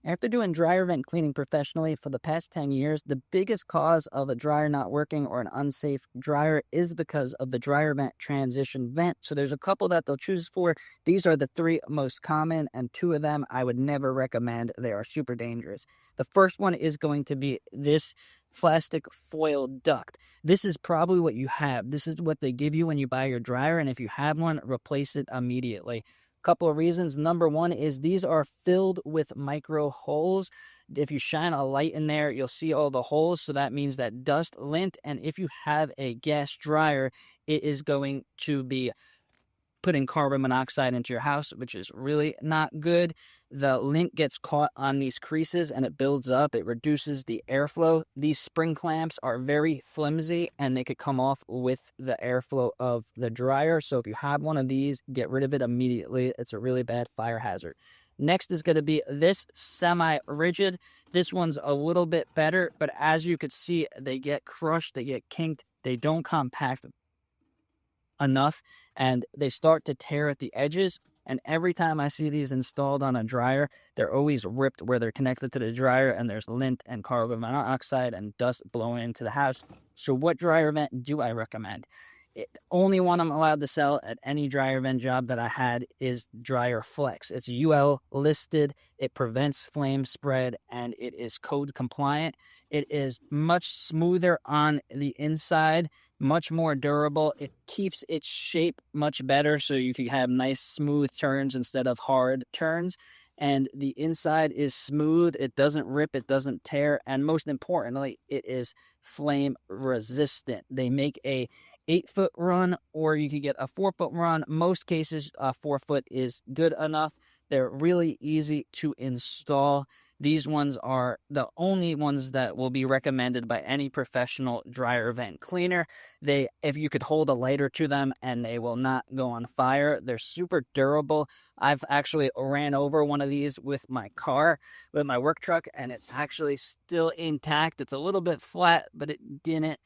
After doing dryer vent cleaning professionally for the past 10 years, the biggest cause of a dryer not working or an unsafe dryer is because of the dryer vent transition vent. So there's a couple that they'll choose for. These are the three most common, and two of them I would never recommend. They are super dangerous. The first one is going to be this plastic foil duct. This is probably what you have. This is what they give you when you buy your dryer, and if you have one, replace it immediately. Couple of reasons. Number one is these are filled with micro holes. If you shine a light in there, you'll see all the holes. So that means that dust, lint, and if you have a gas dryer, it is going to be putting carbon monoxide into your house, which is really not good. The lint gets caught on these creases and it builds up. It reduces the airflow. These spring clamps are very flimsy and they could come off with the airflow of the dryer. So if you have one of these, get rid of it immediately. It's a really bad fire hazard. Next is going to be this semi-rigid. This one's a little bit better, but as you could see, they get crushed, they get kinked, they don't compact enough, and they start to tear at the edges. And every time I see these installed on a dryer, they're always ripped where they're connected to the dryer, and there's lint and carbon monoxide and dust blowing into the house. So what dryer vent do I recommend? Only one I'm allowed to sell at any dryer vent job that I had is DryerFlex. It's UL listed, it prevents flame spread, and it is code compliant. It is much smoother on the inside, much more durable. It keeps its shape much better, so you can have nice smooth turns instead of hard turns. And the inside is smooth, it doesn't rip, it doesn't tear, and most importantly, it is flame resistant. They make a 8-foot run, or you could get a 4-foot run. Most cases, 4-foot is good enough. They're really easy to install. These ones are the only ones that will be recommended by any professional dryer vent cleaner. If you could hold a lighter to them and they will not go on fire. They're super durable. I've actually ran over one of these with my car, with my work truck, and it's actually still intact. It's a little bit flat, but it didn't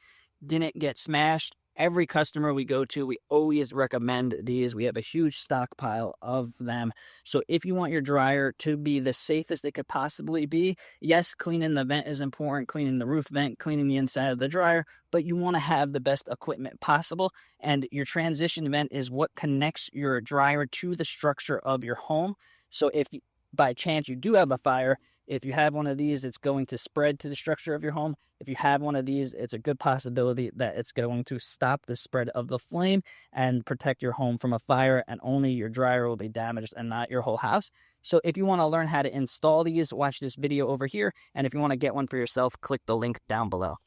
get smashed. Every customer we go to, we always recommend these. We have a huge stockpile of them. So if you want your dryer to be the safest it could possibly be, yes, cleaning the vent is important, cleaning the roof vent, cleaning the inside of the dryer, but you want to have the best equipment possible. And your transition vent is what connects your dryer to the structure of your home. So if by chance you do have a fire, if you have one of these, it's going to spread to the structure of your home. If you have one of these, it's a good possibility that it's going to stop the spread of the flame and protect your home from a fire, and only your dryer will be damaged and not your whole house. So if you want to learn how to install these, watch this video over here. And if you want to get one for yourself, click the link down below.